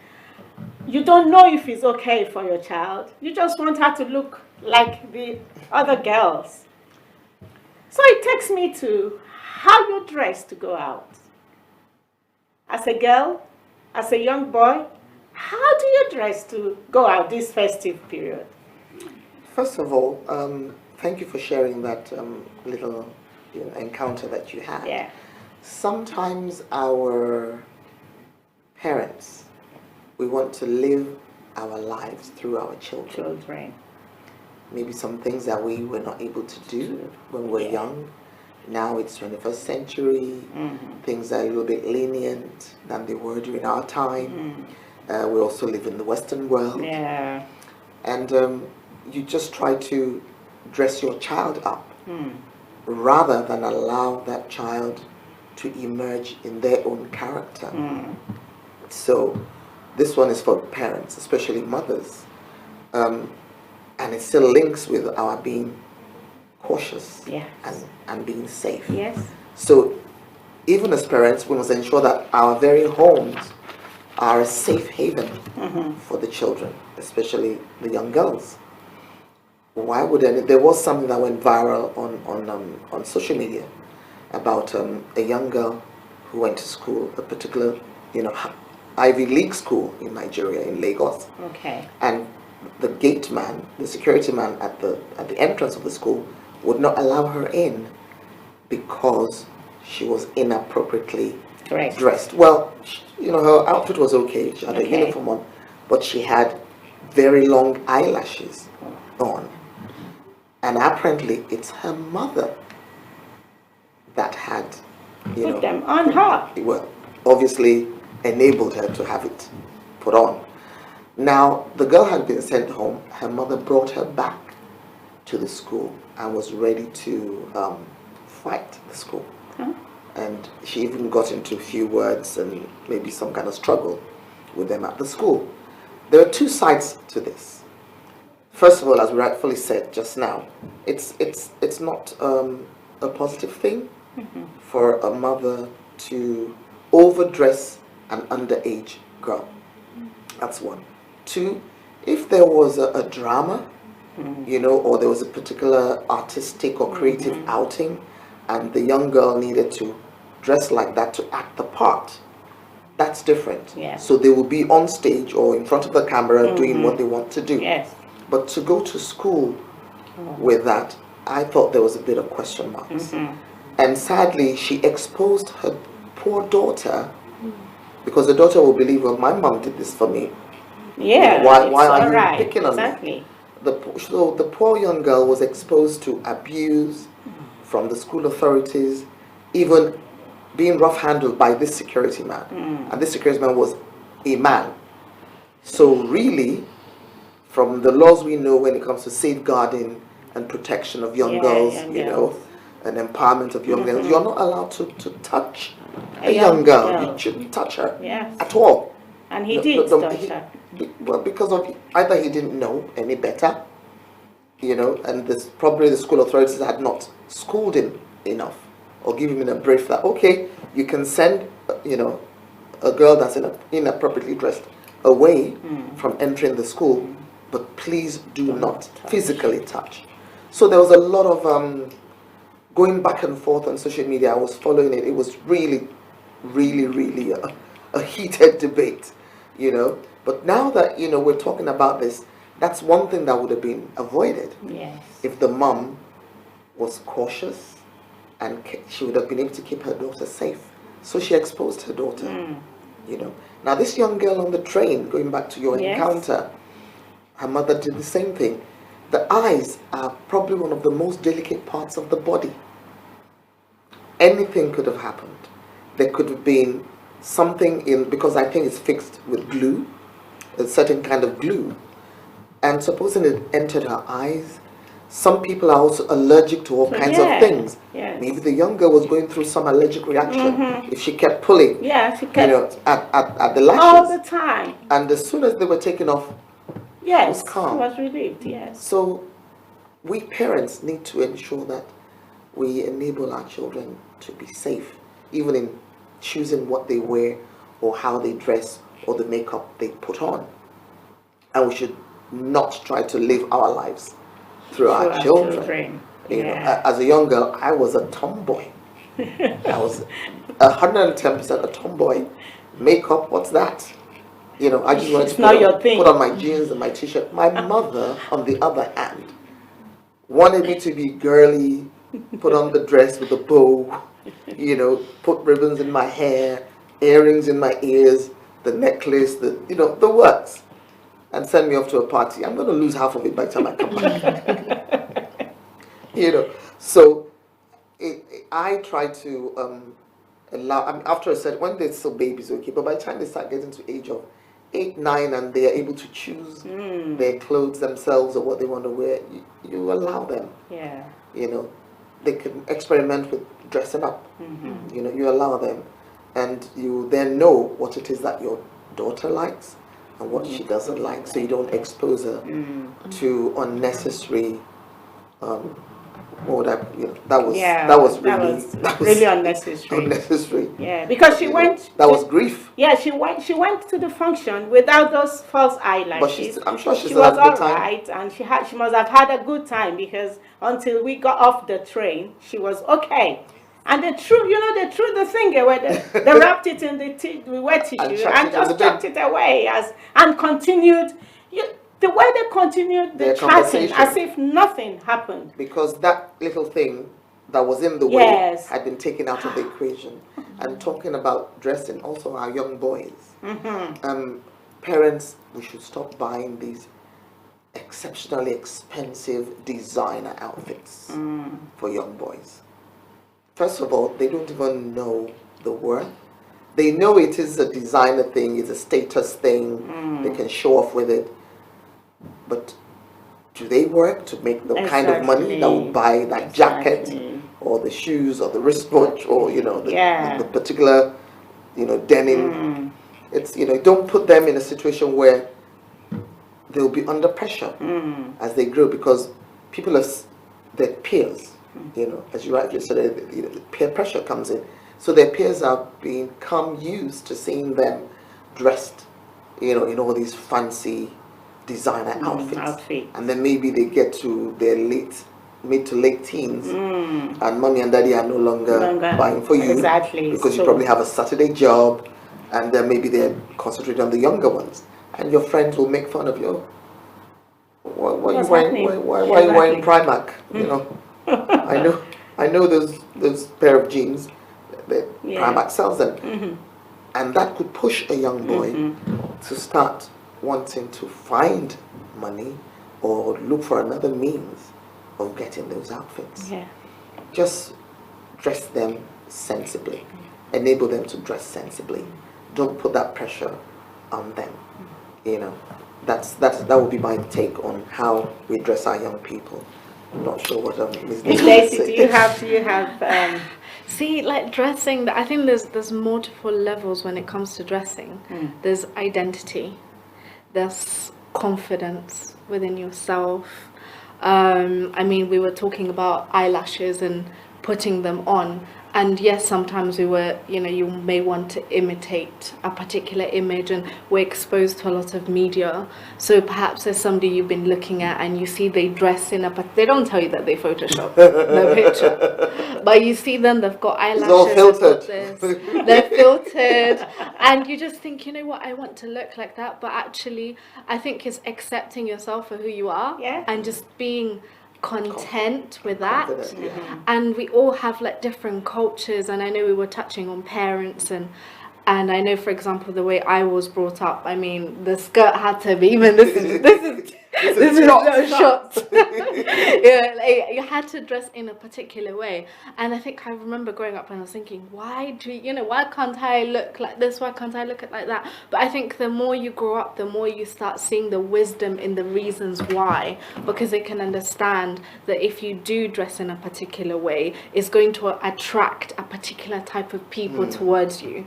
You don't know if it's okay for your child. You just want her to look like the other girls. So it takes me to how you dress to go out. As a girl, as a young boy, how do you dress to go out this festive period? First of all, thank you for sharing that little encounter that you had. Yeah. Sometimes our parents, we want to live our lives through our children. Maybe some things that we were not able to do when we were young. Now it's 21st century. Things are a little bit lenient than they were during our time. We also live in the Western world. Yeah. And you just try to dress your child up rather than allow that child to emerge in their own character. So this one is for parents, especially mothers. And it still links with our being cautious and being safe. Yes. So even as parents, we must ensure that our very homes are a safe haven for the children, especially the young girls. Why would there was something that went viral on social media about a young girl who went to school, a particular Ivy League school in Nigeria, in Lagos. Okay. And the gate man, the security man at the entrance of the school would not allow her in because she was inappropriately Dressed. Well, her outfit was okay. She had a Okay. uniform on, but she had very long eyelashes on. And apparently it's her mother that had, Put them on her. well, obviously enabled her to have it put on. Now, the girl had been sent home. Her mother brought her back to the school and was ready to fight the school. Huh? And she even got into a few words and maybe some kind of struggle with them at the school. There are two sides to this. First of all, as we rightfully said just now, it's not a positive thing for a mother to overdress an underage girl. That's one. Two, if there was a drama, or there was a particular artistic or creative outing, and the young girl needed to dress like that to act the part, that's different. Yeah. So they will be on stage or in front of the camera doing what they want to do. Yes. But to go to school with that, I thought there was a bit of question marks. And sadly, she exposed her poor daughter, because the daughter will believe, well, my mom did this for me. Yeah. Why it's are all right. you picking on me? Exactly. So the poor young girl was exposed to abuse from the school authorities, even being rough handled by this security man. And this security man was a man. So really, from the laws we know when it comes to safeguarding and protection of young girls, and empowerment of young girls, you're not allowed to touch a young girl. You shouldn't touch her at all. And he did touch her. Well, because of either he didn't know any better, and probably the school authorities had not schooled him enough or given him a brief that, okay, you can send, a girl that's inappropriately dressed away from entering the school, but please do not physically touch. So there was a lot of going back and forth on social media. I was following it. It was really, really, really a heated debate, But now that, we're talking about this, that's one thing that would have been avoided. Yes. If the mom was cautious and she would have been able to keep her daughter safe. So she exposed her daughter, Now this young girl on the train, going back to your encounter, her mother did the same thing. The eyes are probably one of the most delicate parts of the body. Anything could have happened. There could have been something because I think it's fixed with glue, a certain kind of glue. And supposing it entered her eyes, some people are also allergic to all kinds of things. Yes. Maybe the young girl was going through some allergic reaction if she kept pulling, she kept at the lashes. all the time. And as soon as they were taken off, Yes, was calm. she was relieved, yes. So we parents need to ensure that we enable our children to be safe, even in choosing what they wear or how they dress or the makeup they put on. And we should not try to live our lives through our children. As a young girl, I was a tomboy. I was 110% a tomboy. Makeup, what's that? I just wanted to put on my jeans and my t-shirt. My mother, on the other hand, wanted me to be girly, put on the dress with a bow, put ribbons in my hair, earrings in my ears, the necklace, the works, and send me off to a party. I'm going to lose half of it by the time I come back. So I try to allow, after I said, when they're still babies, okay, but by the time they start getting to age of 8, 9, and they are able to choose their clothes themselves or what they want to wear, you allow them. Yeah. They can experiment with dressing up. You allow them, and you then know what it is that your daughter likes and what she doesn't like, so you don't expose her to unnecessary. That was really unnecessary. Unnecessary. Yeah, because she went. That was grief. Yeah, she went to the function without those false eyelashes. But I'm sure she was had a good all time. right, and she must have had a good time, because until we got off the train, she was okay. And they threw the finger where they wrapped it in the wet tissue and just chucked it away and continued. The way they continued the chatting as if nothing happened. Because that little thing that was in the way had been taken out of the equation. And talking about dressing, also our young boys. Parents, we should stop buying these exceptionally expensive designer outfits for young boys. First of all, they don't even know the worth. They know it is a designer thing, it's a status thing, they can show off with it. But do they work to make the kind of money that would buy that jacket or the shoes or the wristwatch or the particular denim? It's don't put them in a situation where they'll be under pressure as they grow, because people are their peers. As you rightly said, peer pressure comes in. So their peers are become used to seeing them dressed, in all these fancy designer outfits. And then maybe they get to their mid to late teens, and mommy and daddy are no longer buying for you. Exactly. Because you probably have a Saturday job, and then maybe they're concentrating on the younger ones. And your friends will make fun of you. Why are you wearing Primark? I know those pair of jeans that Primark sells them, and that could push a young boy to start wanting to find money or look for another means of getting those outfits. Just dress them sensibly, enable them to dress sensibly. Don't put that pressure on them. That would be my take on how we dress our young people. I'm not sure what Ms. Dece, do you have See, like dressing, I think there's multiple levels when it comes to dressing. There's identity, there's confidence within yourself. I mean, we were talking about eyelashes and putting them on. And yes, sometimes you may want to imitate a particular image, and we're exposed to a lot of media. So perhaps there's somebody you've been looking at and you see they dress in but they don't tell you that they Photoshop the picture. But you see them, they've got eyelashes, it's all filtered. They're filtered. And you just think, you know what, I want to look like that. But actually, I think it's accepting yourself for who you are and just being content with that. And we all have like different cultures, and I know we were touching on parents, and I know, for example, the way I was brought up, I mean, the skirt had to be, even this is not short. You had to dress in a particular way. And I think I remember growing up and I was thinking, why can't I look like this? Why can't I look like that? But I think the more you grow up, the more you start seeing the wisdom in the reasons why, because they can understand that if you do dress in a particular way, it's going to attract a particular type of people towards you.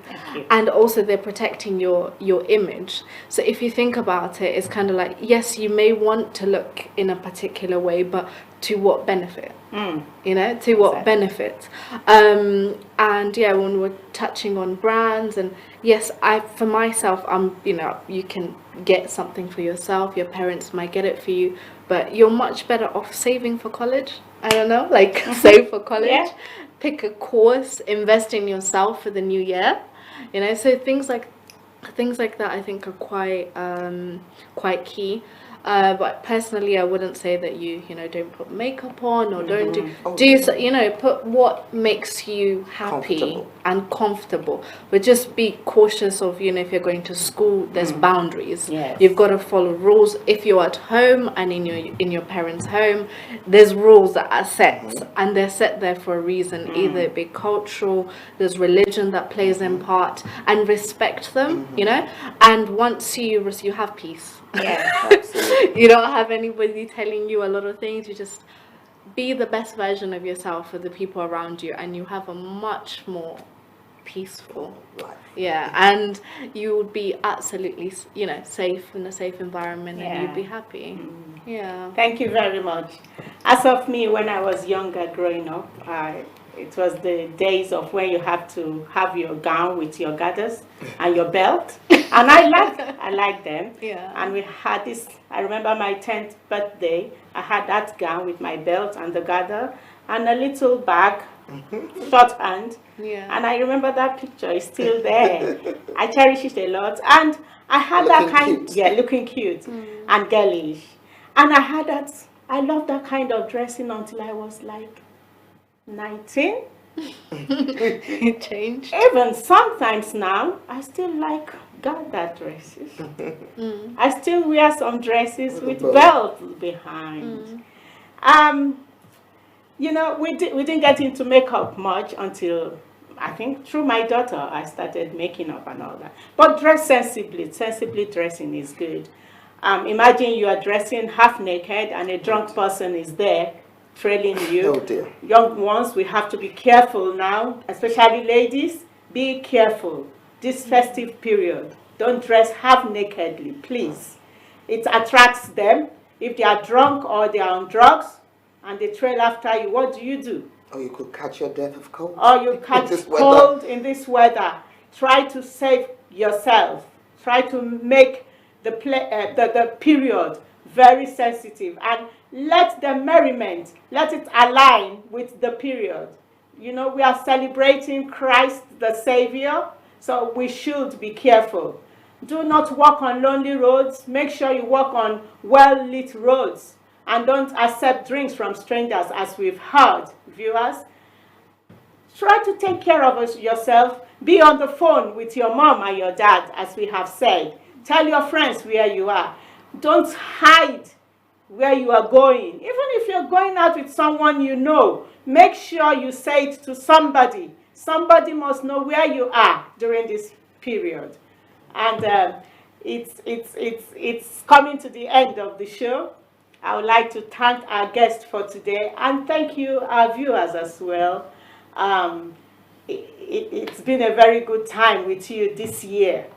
And also they're protecting your image. So if you think about it, it's kind of like, yes, you may want to look in a particular way, but to what benefit? To what benefit? And when we're touching on brands, and yes, for myself, you can get something for yourself, your parents might get it for you, but you're much better off saving for college. I don't know, like save for college, pick a course, invest in yourself for the new year, so things like that I think are quite key. But personally, I wouldn't say that you don't put makeup on, or don't put what makes you happy and comfortable. But just be cautious of, if you're going to school, there's boundaries. You've got to follow rules. If you're at home and in your parents' home, there's rules that are set, and they're set there for a reason. Either it be cultural, there's religion that plays in part, and respect them. And once you have peace. Absolutely. You don't have anybody telling you a lot of things. You just be the best version of yourself for the people around you, and you have a much more peaceful life. And you would be absolutely safe in a safe environment, and you'd be happy. Thank you very much. As of me, when I was younger growing up, it was the days of when you have to have your gown with your gathers and your belt, and I like them. And we had this. I remember my 10th birthday. I had that gown with my belt and the gather and a little bag, shorthand. And I remember that picture is still there. I cherish it a lot, and I had looking that kind. cute. Looking cute and girlish, and I had that. I loved that kind of dressing until I was like 19. It changed. Even sometimes now, I still like gathered dresses. I still wear some dresses with belts behind. You know, we didn't get into makeup much until, I think, through my daughter, I started making up and all that. But dress sensibly. Sensibly dressing is good. Imagine you are dressing half naked and a drunk person is there trailing you. Oh dear. Young ones, we have to be careful now, especially ladies. Be careful. This festive period, don't dress half nakedly, please. It attracts them. If they are drunk or they are on drugs and they trail after you, what do? Or you could catch your death of cold. Or you catch cold in this weather. Try to save yourself. Try to make the period very sensitive, and let the merriment, let it align with the period. You know, we are celebrating Christ the Savior, so we should be careful. Do not walk on lonely roads. Make sure you walk on well-lit roads, and don't accept drinks from strangers, as we've heard, viewers. Try to take care of yourself. Be on the phone with your mom and your dad, as we have said. Tell your friends where you are. Don't hide where you are going. Even if you're going out with someone you know, make sure you say it to somebody. Somebody must know where you are during this period. And it's coming to the end of the show. I would like to thank our guest for today, and thank you, our viewers, as well. It's been a very good time with you this year.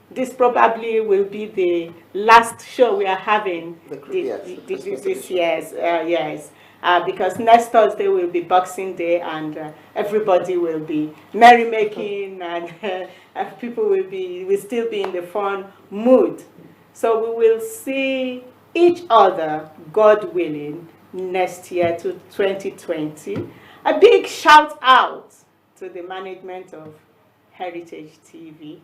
This probably will be the last show we are having this year. Yes, because next Thursday will be Boxing Day, and everybody will be merrymaking, and people will still be in the fun mood. So we will see each other, God willing, next year to 2020. A big shout out to the management of Heritage TV.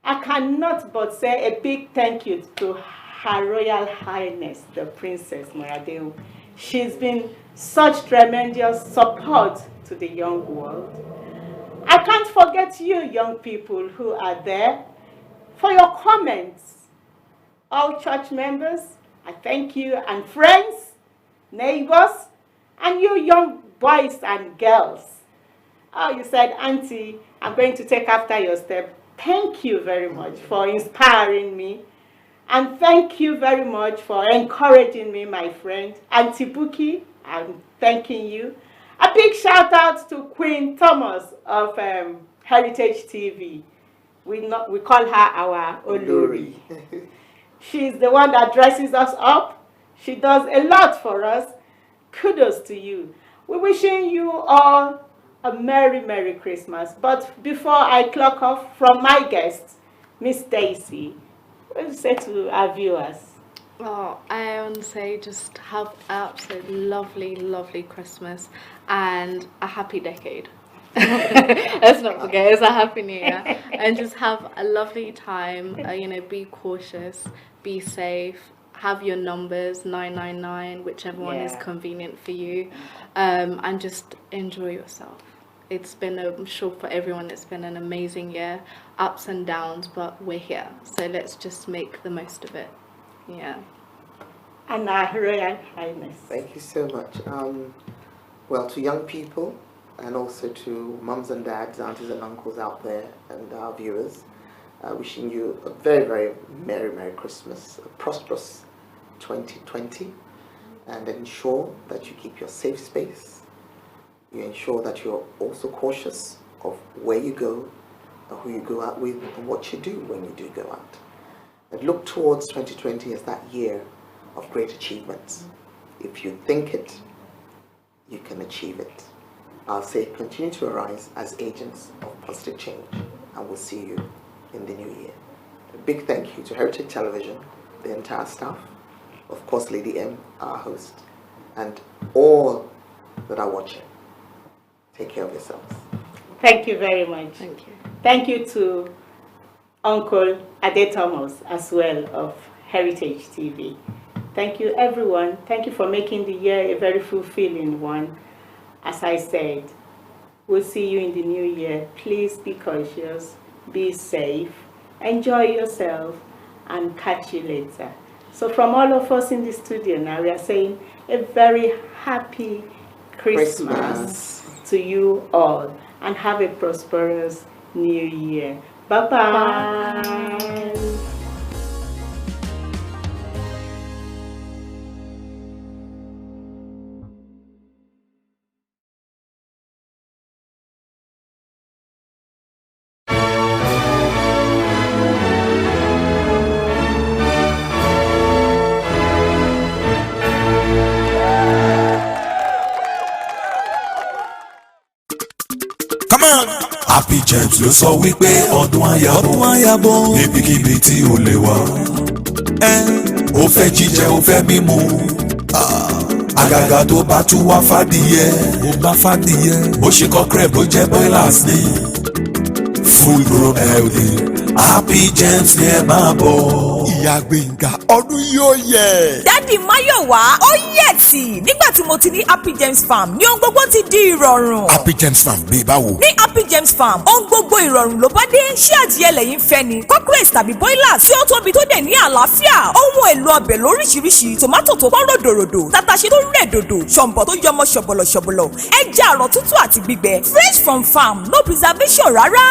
I cannot but say a big thank you to Her Royal Highness, the Princess Moradehun. She's been such tremendous support to the young world. I can't forget you, young people who are there, for your comments. All church members, I thank you, and friends, neighbors, and you young boys and girls. Oh, you said, Auntie, I'm going to take after your step. Thank you very much for inspiring me. And thank you very much for encouraging me, my friend. Auntie Buki, I'm thanking you. A big shout out to Queen Thomas of Heritage TV. We call her our Olori. She's the one that dresses us up. She does a lot for us. Kudos to you. We're wishing you all a Merry, Merry Christmas. But before I clock off, from my guest, Miss Dece, what do you say to our viewers? Oh, I want to say just have an absolutely lovely, lovely Christmas and a happy decade. Let's not forget, it's a happy new year. And just have a lovely time, be cautious, be safe, have your numbers, 999, whichever one is convenient for you, and just enjoy yourself. It's been, I'm sure for everyone, it's been an amazing year, ups and downs, but we're here. So let's just make the most of it. Yeah. And our Royal Highness. Thank you so much. Well, to young people, and also to mums and dads, aunties and uncles out there, and our viewers, wishing you a very, very Merry, Merry Christmas, a prosperous 2020, and ensure that you keep your safe space. You ensure that you're also cautious of where you go, and who you go out with, and what you do when you do go out. And look towards 2020 as that year of great achievements. If you think it, you can achieve it. I'll say continue to arise as agents of positive change, and we'll see you in the new year. A big thank you to Heritage Television, the entire staff, of course Lady M, our host, and all that are watching. Take care of yourselves. Thank you very much. Thank you. Thank you to Uncle Ade Thomas as well of Heritage TV. Thank you, everyone. Thank you for making the year a very fulfilling one. as I said, we'll see you in the new year. Please be cautious, be safe, enjoy yourself, and catch you later. So from all of us in the studio now, we are saying a very happy Christmas to you all, and have a prosperous new year. Bye-bye. Come on. Happy James ló sọ wípé ọdún àyàbọ̀ níbikíbi tí o lè wà. Ó fẹ́ jíjẹ ó fẹ́ mímu. Àgàgà tó bá tún wá fàdìyẹ. Bó ṣe kọ́kẹ́rẹ́ bó jẹ́ broilers ni. Full grown healthy. Happy James ni ẹ máa bọ̀. Ìyá Gbénga ọdún yóò yẹ. Dádì Máyọ̀wá ó yẹ̀ tì nígbà tí mo ti ní Happy James Farm ní ohun gbogbo ti di ìrọ̀rùn. Happy James Farm bíi báwo. Ní Happy James Farm ohun gbogbo ìrọ̀rùn ló bá dé. Ṣé adìyẹ lẹ́yìn fẹ́ ni cockerels tàbí broilers tí ó tóbi tó dẹ̀ ní àlàáfíà, ohun èlò ọbẹ̀ lóríṣiríṣi, tòmátò tó pọ́n ròdòròdò, tàtàṣé tó rẹ̀ dòdò, ṣọ̀mbọ̀ tó yọmọ ṣọ̀bọ̀lọ̀, ẹja àrọ̀ tútù àti gbígbẹ, fresh from farm, no preservation rárá.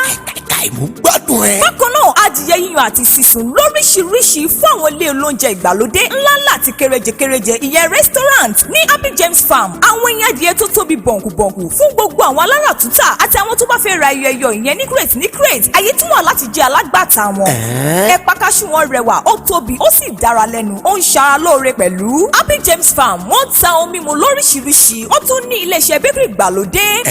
Ìmú gbádùn ẹ. Bákan náà adìyẹ yíyan àti sísun lóríṣiríṣi fún àwọn ilé olóúnjẹ ìgbàlódé ńláńlá àti kéréje ìyẹn restaurant ní Happy James Farm. Àwọn ẹyin adìyẹ tó tóbi bọ̀ǹkùbọ̀ǹkù fún gbogbo àwọn alára tútà àti àwọn tó bá fẹ́ ra ẹyọ ìyẹn ní crate. Àyè tí wọ́n láti jẹ́ alágbàtà wọn. Ẹ̀pà kaṣú wọn rẹwà, ó tóbi, ó sì dára lẹ́nu, ó ń ṣara lóore pẹ̀lú. Happy James Farm wọ́n ta ohun mímu lóríṣiríṣi, wọ́n tún ní iléeṣẹ́ bakery ìgbàlódé.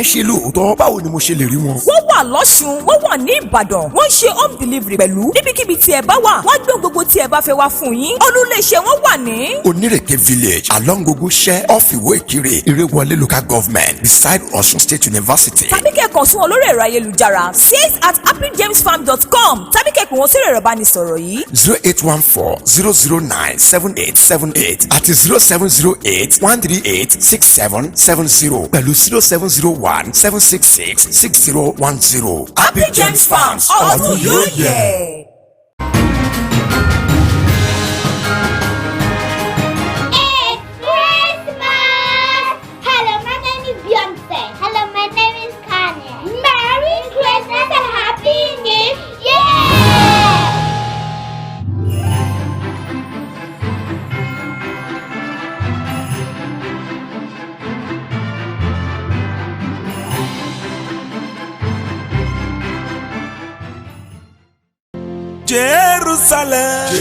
Ṣé lóòótọ́ báwo ni mo ṣe lè rí wọn? Wọ́n wà lọ́ṣun, wọ́n wà ní Ìbàdàn, wọ́n ṣe home delivery pẹ̀lú. Níbikíbi tí ẹ bá wà, wọ́n gbé gbogbo tí ẹ bá fẹ́ wá fún yín. Olú-iléeṣẹ́ wọn wà ní Onírèké village along Gogoṣẹ́ off Ìwó Ìkirè Ìrèwọlé local government beside Ọ̀ṣun State University. Tàbí kẹ́ kàn sí wọn lórí ẹ̀rọ ayélujára sales@happyjamesfarm.com tàbí kẹ́ pè wọ́n sórí ẹ̀rọ ìbánisọ̀rọ̀ yìí 08140097878 àti 0708-138-6770 pẹ̀lú 0701-766-6010. Happy James Farms ọdún yóò yẹ. Jerusalem,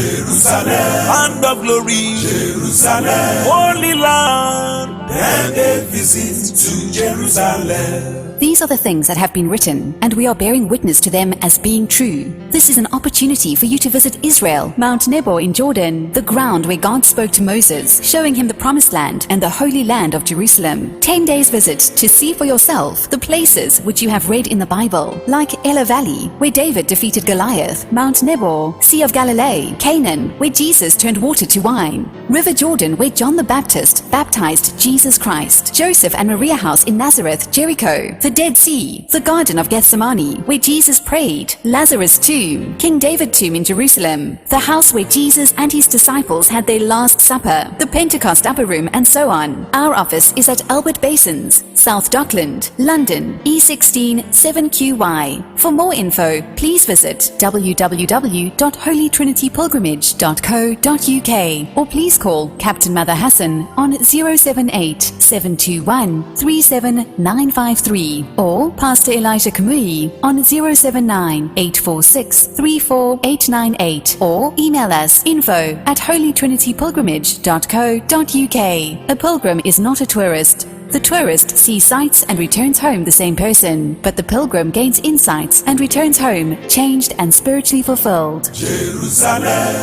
land of glory, Jerusalem, holy land, and a visit to Jerusalem. These are the things that have been written, and we are bearing witness to them as being true. This is an opportunity for you to visit Israel, Mount Nebo in Jordan, the ground where God spoke to Moses, showing him the promised land and the holy land of Jerusalem. 10 days visit to see for yourself the places which you have read in the Bible, like Elah Valley, where David defeated Goliath, Mount Nebo, Sea of Galilee, Canaan, where Jesus turned water to wine, River Jordan, where John the Baptist baptized Jesus Christ, Joseph and Maria House in Nazareth, Jericho, the Dead Sea, the Garden of Gethsemane, where Jesus prayed, Lazarus' tomb, King David tomb in Jerusalem, the house where Jesus and his disciples had their Last Supper, the Pentecost Upper Room, and so on. Our office is at Albert Basins, South Dockland, London, E16 7QY. For more info, please visit www.holytrinitypilgrimage.co.uk or please call Captain Mother Hassan on 078 721 37953 or Pastor Elijah Kamui on 079 846 34898 or email us info@holytrinitypilgrimage.co.uk. A pilgrim is not a tourist. The tourist sees sights and returns home the same person, but the pilgrim gains insights and returns home changed and spiritually fulfilled. Jerusalem.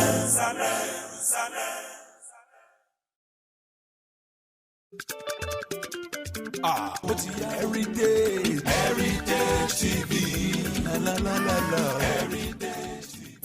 HeritageTV.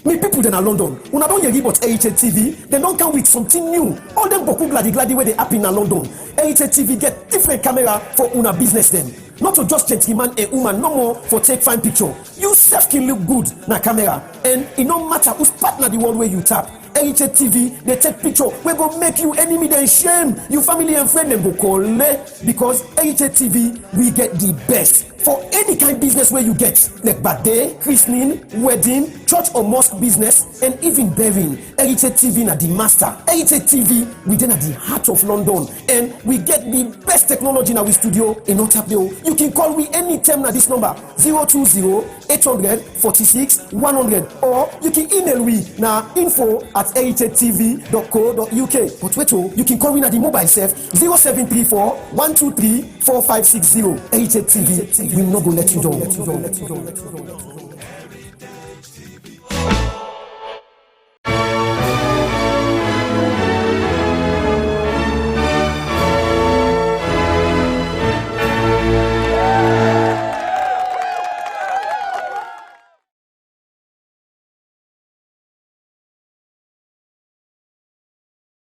We people in London, una don hear about HeritageTV, they don't come with something new. All them boku gladi where they happen in London. Heritage TV get different camera for una business them. Not to just gentleman and woman, no more for take fine picture. You self can look good na camera, and it no matter whose partner the one where you tap. Heritage TV, they take picture, we go make you enemy then shame. You family and friend them go call because Heritage TV, we get the best for any kind of business where you get like birthday, christening, wedding, church or mosque business, and even burying. Heritage TV na the master. Heritage TV, we then at the heart of London, and we get the best technology in our studio in Otapio. You can call me anytime na this number 020-800-46-100, or you can email me na info@heritagetv.co.uk. But wait, you can call me na the mobile self 0734-123-4560. Heritage TV, we no go let you down.